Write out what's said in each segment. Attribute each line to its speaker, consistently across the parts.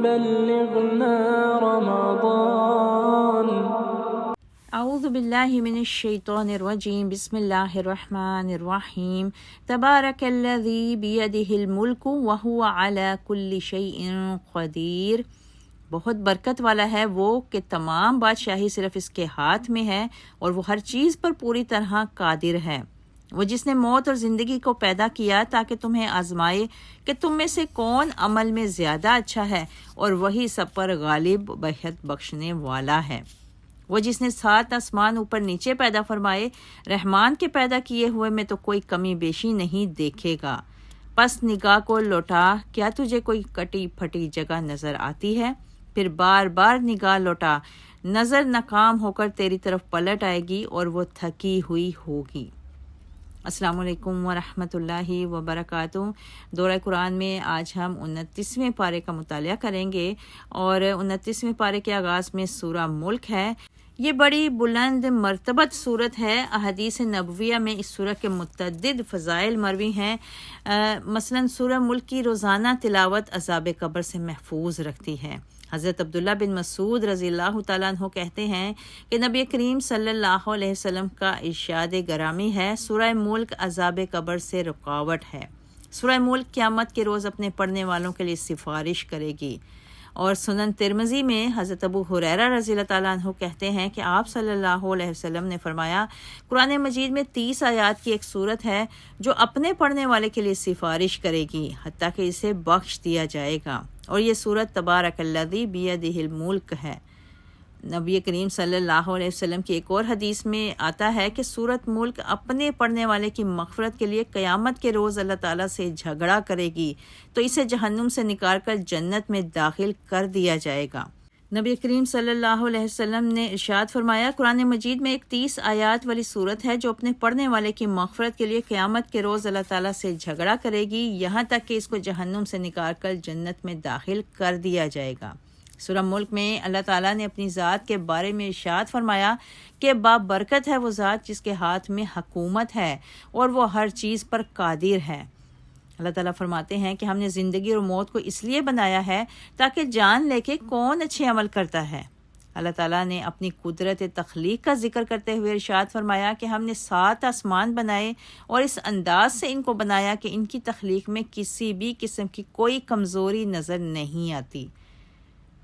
Speaker 1: بلغنا رمضان.
Speaker 2: اعوذ باللہ من الشیطان الرجیم. بسم اللہ الرحمن الرحیم. تبارک الذی بیدہ الملک وہو علی کل شیء قدیر. بہت برکت والا ہے وہ کہ تمام بادشاہی صرف اس کے ہاتھ میں ہے اور وہ ہر چیز پر پوری طرح قادر ہے. وہ جس نے موت اور زندگی کو پیدا کیا تاکہ تمہیں آزمائے کہ تم میں سے کون عمل میں زیادہ اچھا ہے، اور وہی سب پر غالب بہت بخشنے والا ہے. وہ جس نے 7 آسمان اوپر نیچے پیدا فرمائے، رحمان کے پیدا کیے ہوئے میں تو کوئی کمی بیشی نہیں دیکھے گا. پس نگاہ کو لوٹا، کیا تجھے کوئی کٹی پھٹی جگہ نظر آتی ہے؟ پھر بار بار نگاہ لوٹا، نظر ناکام ہو کر تیری طرف پلٹ آئے گی اور وہ تھکی ہوئی ہوگی. السلام علیکم ورحمۃ اللہ وبرکاتہ. دورہ قرآن میں آج ہم 29ویں پارے کا مطالعہ کریں گے، اور 29ویں پارے کے آغاز میں سورہ ملک ہے. یہ بڑی بلند مرتبت صورت ہے. احادیث نبویہ میں اس سورہ کے متعدد فضائل مروی ہیں. مثلا سورہ ملک کی روزانہ تلاوت عذاب قبر سے محفوظ رکھتی ہے. حضرت عبداللہ بن مسعود رضی اللہ تعالیٰ عنہ کہتے ہیں کہ نبی کریم صلی اللہ علیہ وسلم کا ارشاد گرامی ہے، سورہ ملک عذاب قبر سے رکاوٹ ہے. سورہ ملک قیامت کے روز اپنے پڑھنے والوں کے لیے سفارش کرے گی. اور سنن ترمذی میں حضرت ابو ہریرہ رضی اللہ تعالیٰ عنہ کہتے ہیں کہ آپ صلی اللہ علیہ وسلم نے فرمایا، قرآن مجید میں 30 آیات کی ایک صورت ہے جو اپنے پڑھنے والے کے لیے سفارش کرے گی حتیٰ کہ اسے بخش دیا جائے گا، اور یہ صورت تبارک الذی بیدہ الملک ہے. نبی کریم صلی اللہ علیہ وسلم کی ایک اور حدیث میں آتا ہے کہ سورت ملک اپنے پڑھنے والے کی مغفرت کے لیے قیامت کے روز اللہ تعالیٰ سے جھگڑا کرے گی تو اسے جہنم سے نکال کر جنت میں داخل کر دیا جائے گا. نبی کریم صلی اللہ علیہ وسلم نے ارشاد فرمایا، قرآن مجید میں ایک 30 آیات والی صورت ہے جو اپنے پڑھنے والے کی مغفرت کے لیے قیامت کے روز اللہ تعالیٰ سے جھگڑا کرے گی یہاں تک کہ اس کو جہنم سے نکال کر جنت میں داخل کر دیا جائے گا. سورہ ملک میں اللہ تعالیٰ نے اپنی ذات کے بارے میں ارشاد فرمایا کہ بابرکت ہے وہ ذات جس کے ہاتھ میں حکومت ہے اور وہ ہر چیز پر قادر ہے. اللہ تعالیٰ فرماتے ہیں کہ ہم نے زندگی اور موت کو اس لیے بنایا ہے تاکہ جان لے کے کون اچھے عمل کرتا ہے. اللہ تعالیٰ نے اپنی قدرت تخلیق کا ذکر کرتے ہوئے ارشاد فرمایا کہ ہم نے 7 آسمان بنائے اور اس انداز سے ان کو بنایا کہ ان کی تخلیق میں کسی بھی قسم کی کوئی کمزوری نظر نہیں آتی.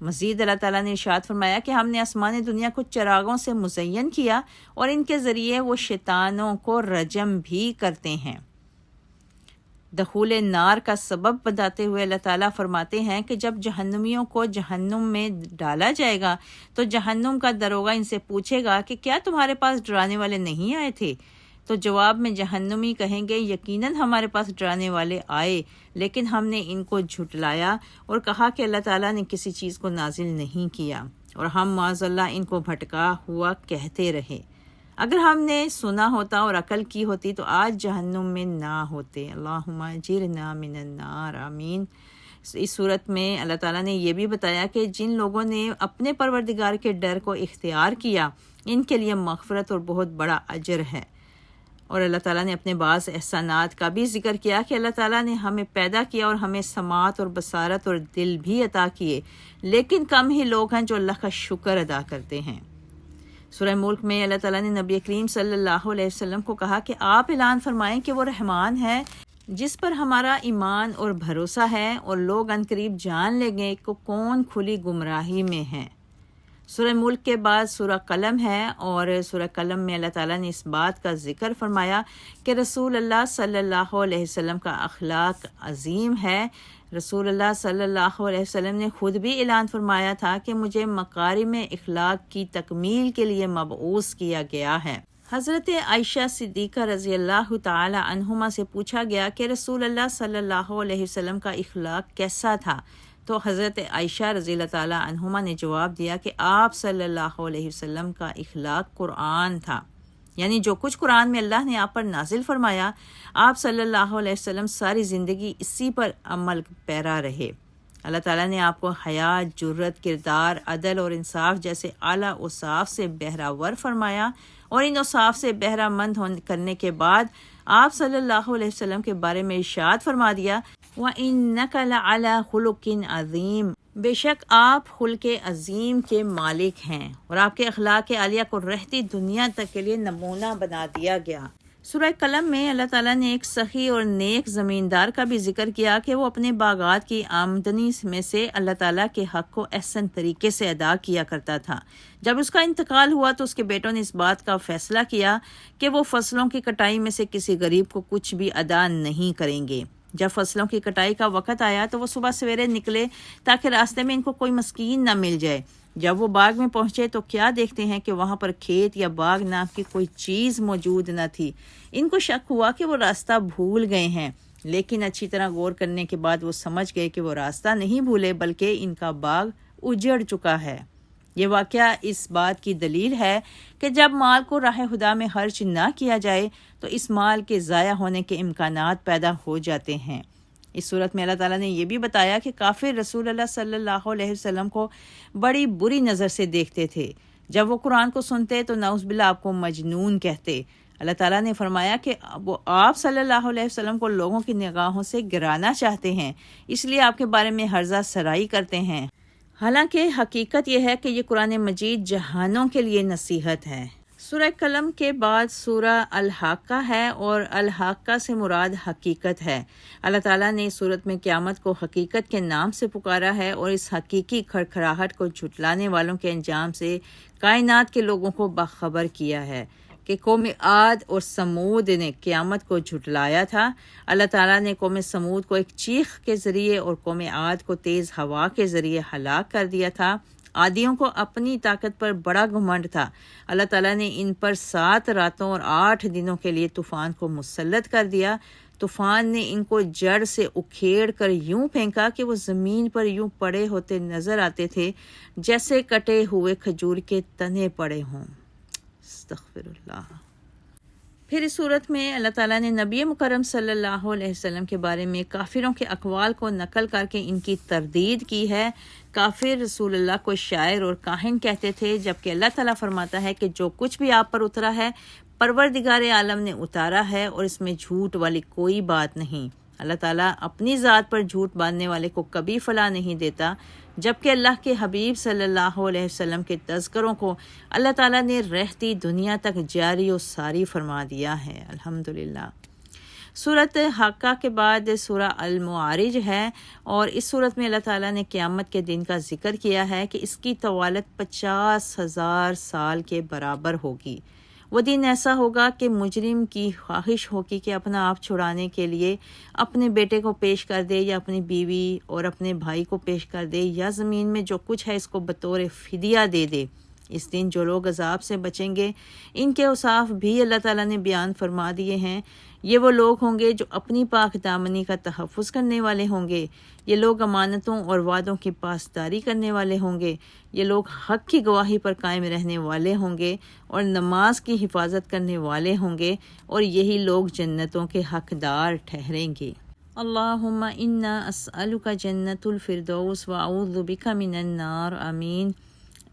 Speaker 2: مزید اللہ تعالیٰ نے ارشاد فرمایا کہ ہم نے آسمان دنیا کو چراغوں سے مزین کیا اور ان کے ذریعے وہ شیطانوں کو رجم بھی کرتے ہیں. دخول نار کا سبب بتاتے ہوئے اللہ تعالیٰ فرماتے ہیں کہ جب جہنمیوں کو جہنم میں ڈالا جائے گا تو جہنم کا داروغہ ان سے پوچھے گا کہ کیا تمہارے پاس ڈرانے والے نہیں آئے تھے؟ تو جواب میں جہنمی کہیں گے، یقیناً ہمارے پاس ڈرانے والے آئے لیکن ہم نے ان کو جھٹلایا اور کہا کہ اللہ تعالیٰ نے کسی چیز کو نازل نہیں کیا، اور ہم معاذ اللہ ان کو بھٹکا ہوا کہتے رہے. اگر ہم نے سنا ہوتا اور عقل کی ہوتی تو آج جہنم میں نہ ہوتے. اللہم اجرنا من النار، آمین. اس صورت میں اللہ تعالیٰ نے یہ بھی بتایا کہ جن لوگوں نے اپنے پروردگار کے ڈر کو اختیار کیا ان کے لیے مغفرت اور بہت بڑا اجر ہے. اور اللہ تعالیٰ نے اپنے بعض احسانات کا بھی ذکر کیا کہ اللہ تعالیٰ نے ہمیں پیدا کیا اور ہمیں سماعت اور بصارت اور دل بھی عطا کیے، لیکن کم ہی لوگ ہیں جو اللہ کا شکر ادا کرتے ہیں. سورہ ملک میں اللہ تعالیٰ نے نبی کریم صلی اللہ علیہ وسلم کو کہا کہ آپ اعلان فرمائیں کہ وہ رحمان ہے جس پر ہمارا ایمان اور بھروسہ ہے، اور لوگ عنقریب جان لیں گے کہ کون کھلی گمراہی میں ہیں. سورہ ملک کے بعد سورہ قلم ہے، اور سورہ قلم میں اللہ تعالیٰ نے اس بات کا ذکر فرمایا کہ رسول اللہ صلی اللہ علیہ وسلم کا اخلاق عظیم ہے. رسول اللہ صلی اللہ علیہ وسلم نے خود بھی اعلان فرمایا تھا کہ مجھے مکارم اخلاق کی تکمیل کے لیے مبعوث کیا گیا ہے. حضرت عائشہ صدیقہ رضی اللہ تعالی عنہما سے پوچھا گیا کہ رسول اللہ صلی اللہ علیہ وسلم کا اخلاق کیسا تھا؟ تو حضرت عائشہ رضی اللہ تعالیٰ عنہما نے جواب دیا کہ آپ صلی اللہ علیہ وسلم کا اخلاق قرآن تھا، یعنی جو کچھ قرآن میں اللہ نے آپ پر نازل فرمایا آپ صلی اللہ علیہ وسلم ساری زندگی اسی پر عمل پیرا رہے. اللہ تعالیٰ نے آپ کو حیا، جرت، کردار، عدل اور انصاف جیسے اعلیٰ اوصاف سے بہراور فرمایا، اور ان اوصاف سے بہرہ مند کرنے کے بعد آپ صلی اللہ علیہ وسلم کے بارے میں ارشاد فرما دیا وَإِنَّكَ لَعَلَى خُلُقٍ عَظِيمٍ، بے شک آپ خلق عظیم کے مالک ہیں اور آپ کے اخلاق عالیہ کو رہتی دنیا تک کے لیے نمونہ بنا دیا گیا۔ سورہ قلم میں اللہ تعالیٰ نے ایک سخی اور نیک زمیندار کا بھی ذکر کیا کہ وہ اپنے باغات کی آمدنی میں سے اللہ تعالیٰ کے حق کو احسن طریقے سے ادا کیا کرتا تھا۔ جب اس کا انتقال ہوا تو اس کے بیٹوں نے اس بات کا فیصلہ کیا کہ وہ فصلوں کی کٹائی میں سے کسی غریب کو کچھ بھی ادا نہیں کریں گے۔ جب فصلوں کی کٹائی کا وقت آیا تو وہ صبح سویرے نکلے تاکہ راستے میں ان کو کوئی مسکین نہ مل جائے۔ جب وہ باغ میں پہنچے تو کیا دیکھتے ہیں کہ وہاں پر کھیت یا باغ نام کی کوئی چیز موجود نہ تھی۔ ان کو شک ہوا کہ وہ راستہ بھول گئے ہیں، لیکن اچھی طرح غور کرنے کے بعد وہ سمجھ گئے کہ وہ راستہ نہیں بھولے بلکہ ان کا باغ اجڑ چکا ہے۔ یہ واقعہ اس بات کی دلیل ہے کہ جب مال کو راہ خدا میں خرچ نہ کیا جائے تو اس مال کے ضائع ہونے کے امکانات پیدا ہو جاتے ہیں۔ اس صورت میں اللہ تعالیٰ نے یہ بھی بتایا کہ کافر رسول اللہ صلی اللہ علیہ وسلم کو بڑی بری نظر سے دیکھتے تھے۔ جب وہ قرآن کو سنتے تو نعوذ باللہ آپ کو مجنون کہتے۔ اللہ تعالیٰ نے فرمایا کہ وہ آپ صلی اللہ علیہ وسلم کو لوگوں کی نگاہوں سے گرانا چاہتے ہیں، اس لیے آپ کے بارے میں ہرزہ سرائی کرتے ہیں، حالانکہ حقیقت یہ ہے کہ یہ قرآن مجید جہانوں کے لیے نصیحت ہے۔ سورہ قلم کے بعد سورہ الحاقہ ہے اور الحاقہ سے مراد حقیقت ہے۔ اللہ تعالیٰ نے اس صورت میں قیامت کو حقیقت کے نام سے پکارا ہے اور اس حقیقی کھڑکھڑاہٹ کو جھٹلانے والوں کے انجام سے کائنات کے لوگوں کو باخبر کیا ہے کہ قوم عاد اور سمود نے قیامت کو جھٹلایا تھا۔ اللہ تعالیٰ نے قوم سمود کو ایک چیخ کے ذریعے اور قوم عاد کو تیز ہوا کے ذریعے ہلاک کر دیا تھا۔ عادیوں کو اپنی طاقت پر بڑا گھمنڈ تھا۔ اللہ تعالیٰ نے ان پر 7 راتوں اور 8 دنوں کے لیے طوفان کو مسلط کر دیا۔ طوفان نے ان کو جڑ سے اکھیڑ کر یوں پھینکا کہ وہ زمین پر یوں پڑے ہوتے نظر آتے تھے جیسے کٹے ہوئے کھجور کے تنے پڑے ہوں۔ استغفر اللہ۔ پھر اس صورت میں اللہ تعالیٰ نے نبی مکرم صلی اللہ علیہ وسلم کے بارے میں کافروں کے اقوال کو نقل کر کے ان کی تردید کی ہے۔ کافر رسول اللہ کو شاعر اور کاہن کہتے تھے، جبکہ اللہ تعالیٰ فرماتا ہے کہ جو کچھ بھی آپ پر اترا ہے پروردگار عالم نے اتارا ہے اور اس میں جھوٹ والی کوئی بات نہیں۔ اللہ تعالیٰ اپنی ذات پر جھوٹ باندھنے والے کو کبھی فلاح نہیں دیتا، جبکہ اللہ کے حبیب صلی اللہ علیہ وسلم کے تذکروں کو اللہ تعالیٰ نے رہتی دنیا تک جاری و ساری فرما دیا ہے۔ الحمدللہ۔ سورۃ حاقہ کے بعد سورہ المعارج ہے اور اس صورت میں اللہ تعالیٰ نے قیامت کے دن کا ذکر کیا ہے کہ اس کی طوالت 50,000 سال کے برابر ہوگی۔ وہ دن ایسا ہوگا کہ مجرم کی خواہش ہوگی کہ اپنا آپ چھڑانے کے لیے اپنے بیٹے کو پیش کر دے یا اپنی بیوی اور اپنے بھائی کو پیش کر دے یا زمین میں جو کچھ ہے اس کو بطور فدیہ دے دے۔ اس دن جو لوگ عذاب سے بچیں گے ان کے اوصاف بھی اللہ تعالیٰ نے بیان فرما دیے ہیں۔ یہ وہ لوگ ہوں گے جو اپنی پاک دامنی کا تحفظ کرنے والے ہوں گے۔ یہ لوگ امانتوں اور وعدوں کی پاسداری کرنے والے ہوں گے۔ یہ لوگ حق کی گواہی پر قائم رہنے والے ہوں گے اور نماز کی حفاظت کرنے والے ہوں گے، اور یہی لوگ جنتوں کے حقدار ٹھہریں گے۔ اللہم انا اسألک جنت الفردوس واعوذ بک من النار، آمین۔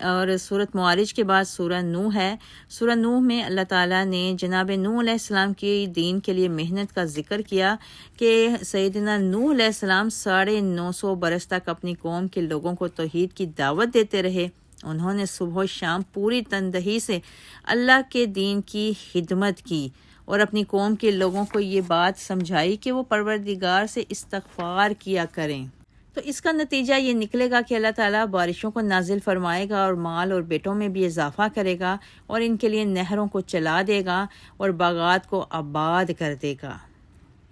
Speaker 2: اور سورۃ معارج کے بعد سورہ نوح ہے۔ سورہ نوح میں اللہ تعالیٰ نے جناب نوح علیہ السلام کی دین کے لیے محنت کا ذکر کیا کہ سیدنا نوح علیہ السلام 950 برس تک اپنی قوم کے لوگوں کو توحید کی دعوت دیتے رہے۔ انہوں نے صبح و شام پوری تندہی سے اللہ کے دین کی خدمت کی اور اپنی قوم کے لوگوں کو یہ بات سمجھائی کہ وہ پروردگار سے استغفار کیا کریں۔ تو اس کا نتیجہ یہ نکلے گا کہ اللہ تعالیٰ بارشوں کو نازل فرمائے گا اور مال اور بیٹوں میں بھی اضافہ کرے گا اور ان کے لیے نہروں کو چلا دے گا اور باغات کو آباد کر دے گا۔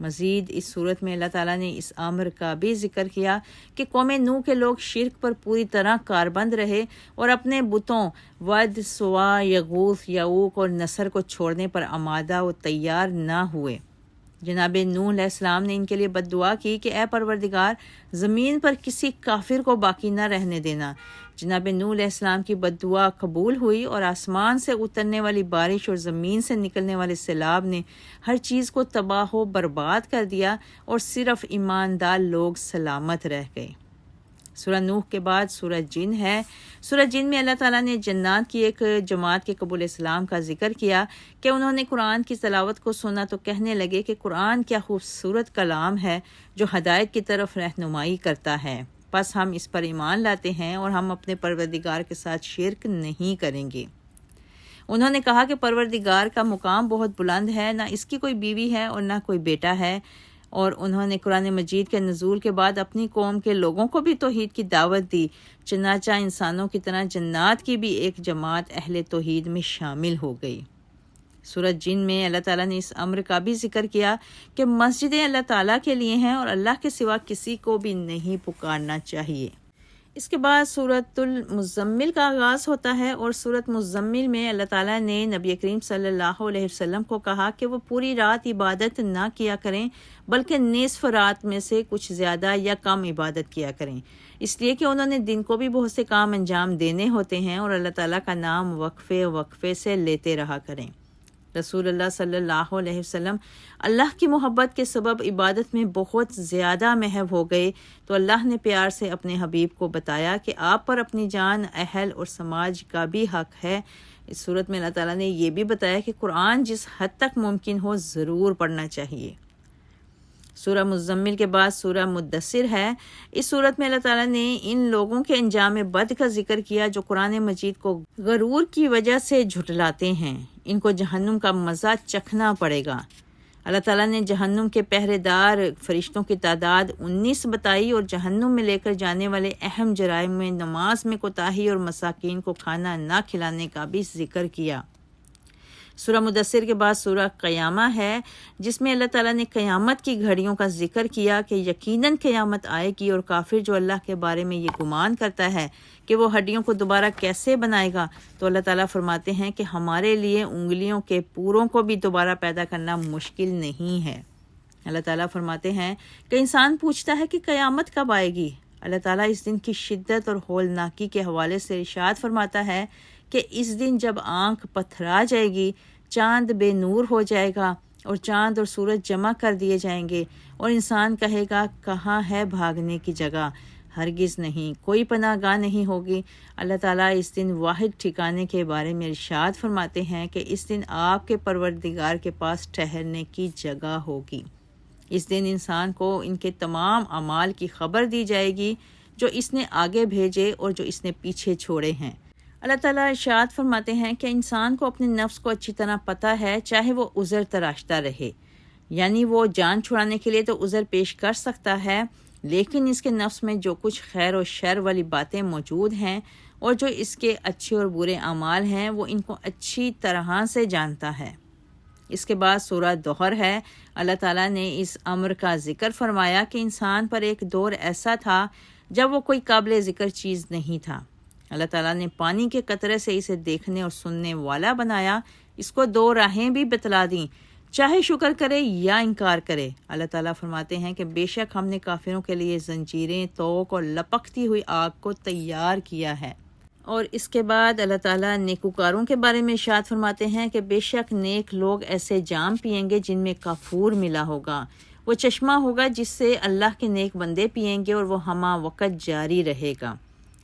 Speaker 2: مزید اس صورت میں اللہ تعالیٰ نے اس امر کا بھی ذکر کیا کہ قوم نوح کے لوگ شرک پر پوری طرح کاربند رہے اور اپنے بتوں ود، سوا، یغوث، یعوق اور نصر کو چھوڑنے پر آمادہ و تیار نہ ہوئے۔ جناب نوح علیہ السلام نے ان کے لیے بد دعا کی کہ اے پروردگار، زمین پر کسی کافر کو باقی نہ رہنے دینا۔ جناب نوح علیہ السلام کی بد دعا قبول ہوئی اور آسمان سے اترنے والی بارش اور زمین سے نکلنے والے سیلاب نے ہر چیز کو تباہ و برباد کر دیا اور صرف ایماندار لوگ سلامت رہ گئے۔ سورہ نوح کے بعد سورہ جن ہے۔ سورہ جن میں اللہ تعالیٰ نے جنات کی ایک جماعت کے قبول اسلام کا ذکر کیا کہ انہوں نے قرآن کی تلاوت کو سنا تو کہنے لگے کہ قرآن کیا خوبصورت کلام ہے جو ہدایت کی طرف رہنمائی کرتا ہے، پس ہم اس پر ایمان لاتے ہیں اور ہم اپنے پروردگار کے ساتھ شرک نہیں کریں گے۔ انہوں نے کہا کہ پروردگار کا مقام بہت بلند ہے، نہ اس کی کوئی بیوی ہے اور نہ کوئی بیٹا ہے، اور انہوں نے قرآن مجید کے نزول کے بعد اپنی قوم کے لوگوں کو بھی توحید کی دعوت دی، چنانچہ انسانوں کی طرح جنات کی بھی ایک جماعت اہل توحید میں شامل ہو گئی۔ سورہ جن میں اللہ تعالیٰ نے اس امر کا بھی ذکر کیا کہ مسجدیں اللہ تعالیٰ کے لیے ہیں اور اللہ کے سوا کسی کو بھی نہیں پکارنا چاہیے۔ اس کے بعد سورۃ المزمل کا آغاز ہوتا ہے، اور سورۃ مزمل میں اللہ تعالیٰ نے نبی کریم صلی اللہ علیہ وسلم کو کہا کہ وہ پوری رات عبادت نہ کیا کریں بلکہ نصف رات میں سے کچھ زیادہ یا کم عبادت کیا کریں، اس لیے کہ انہوں نے دن کو بھی بہت سے کام انجام دینے ہوتے ہیں، اور اللہ تعالیٰ کا نام وقفے وقفے سے لیتے رہا کریں۔ رسول اللہ صلی اللہ علیہ وسلم اللہ کی محبت کے سبب عبادت میں بہت زیادہ محو ہو گئے، تو اللہ نے پیار سے اپنے حبیب کو بتایا کہ آپ پر اپنی جان، اہل اور سماج کا بھی حق ہے۔ اس صورت میں اللہ تعالیٰ نے یہ بھی بتایا کہ قرآن جس حد تک ممکن ہو ضرور پڑھنا چاہیے۔ سورہ مزمل کے بعد سورہ مدثر ہے۔ اس صورت میں اللہ تعالیٰ نے ان لوگوں کے انجام بد کا ذکر کیا جو قرآن مجید کو غرور کی وجہ سے جھٹلاتے ہیں، ان کو جہنم کا مزہ چکھنا پڑے گا۔ اللہ تعالیٰ نے جہنم کے پہرے دار فرشتوں کی تعداد 19 بتائی، اور جہنم میں لے کر جانے والے اہم جرائم میں نماز میں کوتاہی اور مساکین کو کھانا نہ کھلانے کا بھی ذکر کیا۔ سورہ مدثر کے بعد سورہ قیامہ ہے، جس میں اللہ تعالیٰ نے قیامت کی گھڑیوں کا ذکر کیا کہ یقیناً قیامت آئے گی، اور کافر جو اللہ کے بارے میں یہ گمان کرتا ہے کہ وہ ہڈیوں کو دوبارہ کیسے بنائے گا، تو اللہ تعالیٰ فرماتے ہیں کہ ہمارے لیے انگلیوں کے پوروں کو بھی دوبارہ پیدا کرنا مشکل نہیں ہے۔ اللہ تعالیٰ فرماتے ہیں کہ انسان پوچھتا ہے کہ قیامت کب آئے گی۔ اللہ تعالیٰ اس دن کی شدت اور ہولناکی کے حوالے سے ارشاد فرماتا ہے کہ اس دن جب آنکھ پتھرا جائے گی، چاند بے نور ہو جائے گا، اور چاند اور سورج جمع کر دیے جائیں گے، اور انسان کہے گا کہاں ہے بھاگنے کی جگہ، ہرگز نہیں، کوئی پناہ گاہ نہیں ہوگی۔ اللہ تعالیٰ اس دن واحد ٹھکانے کے بارے میں ارشاد فرماتے ہیں کہ اس دن آپ کے پروردگار کے پاس ٹھہرنے کی جگہ ہوگی۔ اس دن انسان کو ان کے تمام اعمال کی خبر دی جائے گی جو اس نے آگے بھیجے اور جو اس نے پیچھے چھوڑے ہیں۔ اللہ تعالیٰ ارشاد فرماتے ہیں کہ انسان کو اپنے نفس کو اچھی طرح پتہ ہے، چاہے وہ عذر تراشتا رہے، یعنی وہ جان چھڑانے کے لیے تو عذر پیش کر سکتا ہے، لیکن اس کے نفس میں جو کچھ خیر و شر والی باتیں موجود ہیں اور جو اس کے اچھے اور برے اعمال ہیں وہ ان کو اچھی طرح سے جانتا ہے۔ اس کے بعد سورہ دہر ہے۔ اللہ تعالیٰ نے اس امر کا ذکر فرمایا کہ انسان پر ایک دور ایسا تھا جب وہ کوئی قابل ذکر چیز نہیں تھا۔ اللہ تعالیٰ نے پانی کے قطرے سے اسے دیکھنے اور سننے والا بنایا، اس کو دو راہیں بھی بتلا دیں، چاہے شکر کرے یا انکار کرے۔ اللہ تعالیٰ فرماتے ہیں کہ بے شک ہم نے کافروں کے لیے زنجیریں، توق اور لپکتی ہوئی آگ کو تیار کیا ہے۔ اور اس کے بعد اللہ تعالیٰ نیکوکاروں کے بارے میں ارشاد فرماتے ہیں کہ بے شک نیک لوگ ایسے جام پئیں گے جن میں کافور ملا ہوگا، وہ چشمہ ہوگا جس سے اللہ کے نیک بندے پئیں گے اور وہ ہمہ وقت جاری رہے گا۔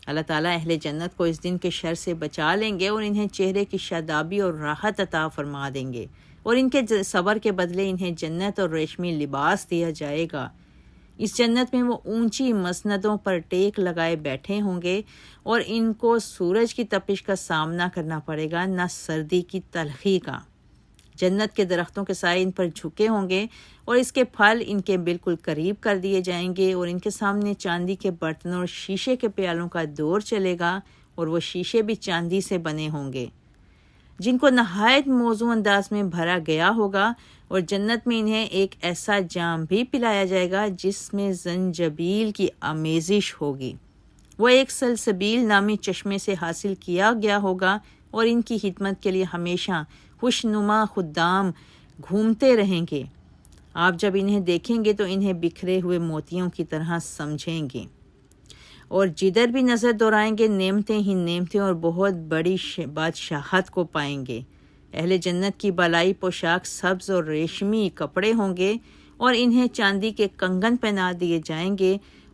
Speaker 2: اللہ تعالیٰ اہل جنت کو اس دن کے شر سے بچا لیں گے اور انہیں چہرے کی شادابی اور راحت عطا فرما دیں گے، اور ان کے صبر کے بدلے انہیں جنت اور ریشمی لباس دیا جائے گا۔ اس جنت میں وہ اونچی مسندوں پر ٹیک لگائے بیٹھے ہوں گے، اور ان کو سورج کی تپش کا سامنا کرنا پڑے گا، نہ سردی کی تلخی کا۔ جنت کے درختوں کے سائے ان پر جھکے ہوں گے، اور اس کے پھل ان کے بالکل قریب کر دیے جائیں گے، اور ان کے سامنے چاندی کے برتنوں اور شیشے کے پیالوں کا دور چلے گا، اور وہ شیشے بھی چاندی سے بنے ہوں گے جن کو نہایت موزوں انداز میں بھرا گیا ہوگا، اور جنت میں انہیں ایک ایسا جام بھی پلایا جائے گا جس میں زنجبیل کی آمیزش ہوگی، وہ ایک سلسبیل نامی چشمے سے حاصل کیا گیا ہوگا، اور ان کی خدمت کے لیے ہمیشہ خوشنما خدام گھومتے رہیں گے۔ آپ جب انہیں دیکھیں گے تو انہیں بکھرے ہوئے موتیوں کی طرح سمجھیں گے، اور جدھر بھی نظر دورائیں گے نعمتیں ہی نعمتیں اور بہت بڑی بادشاہت کو پائیں گے۔ اہل جنت کی بالائی پوشاک سبز اور ریشمی کپڑے ہوں گے، اور انہیں چاندی کے کنگن پہنا دیے جائیں گے،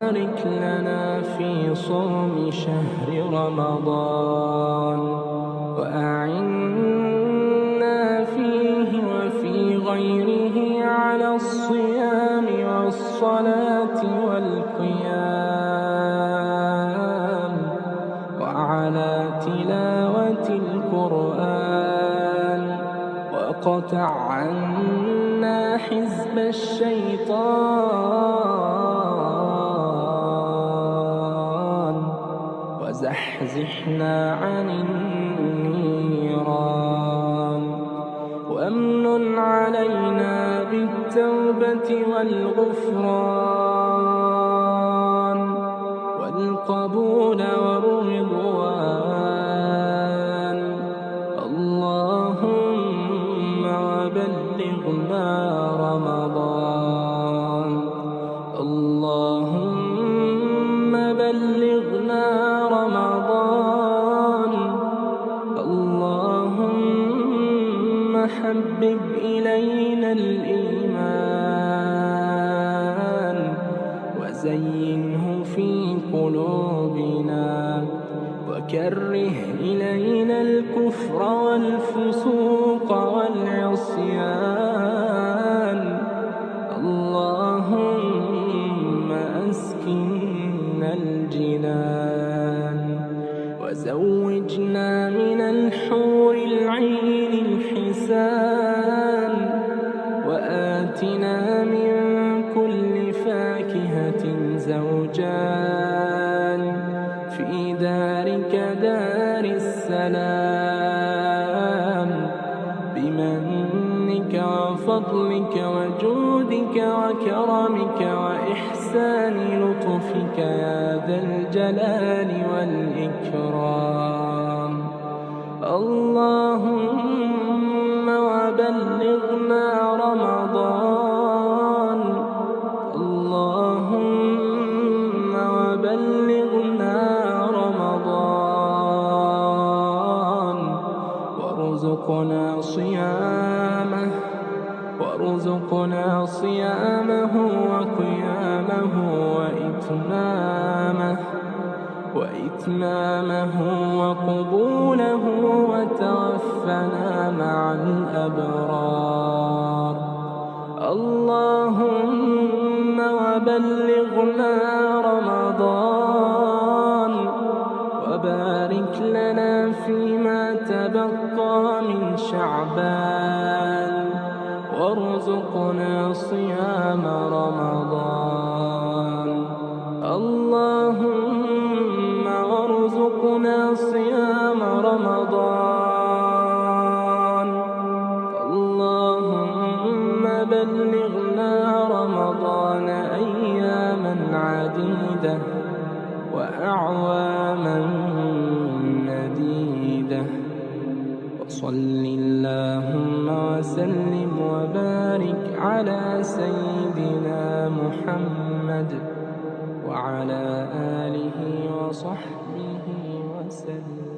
Speaker 1: بارك لنا في صوم شهر رمضان وأعنا فيه وفي غيره على الصيام والصلاة والقيام وعلى تلاوة القرآن وقطع عنا حزب الشيطان وزحزحنا عن النيران وامنن علينا بالتوبة والغفران والقبول والرضوان. اللهم وبلغنا رمضان، اللهم بلغنا رمضان، اللهم حبب إلينا الإيمان وزينه في قلوبنا وكره إلينا الكفر والفسوق والعصيان. اللهم أسكننا الجنان وزوجنا من الحور العين الحسان وآتنا من كل فاكهة زوجان في دارك دار السلام بمنك وفضلك وجودك وكرمك وإحسان لطفك يا ذا الجلال والإكرام. اللهم وبلغنا رمضان، اللهم وبلغنا رمضان وارزقنا صيامه وارزقنا صيامه وقيامه وإتمامه وقبوله وتوفنا مع الأبرار. اللهم وبلغنا رمضان وبارك لنا فيما تبقى من شعبان وارزقنا صيام رمضان. اللهم وارزقنا صيام رمضان. اللهم بلغنا رمضان أياما عديدة وأعواما مديدة. وصل اللهم وسلم وبارك على سيدنا محمد وعلى آله وصحبه وسلم.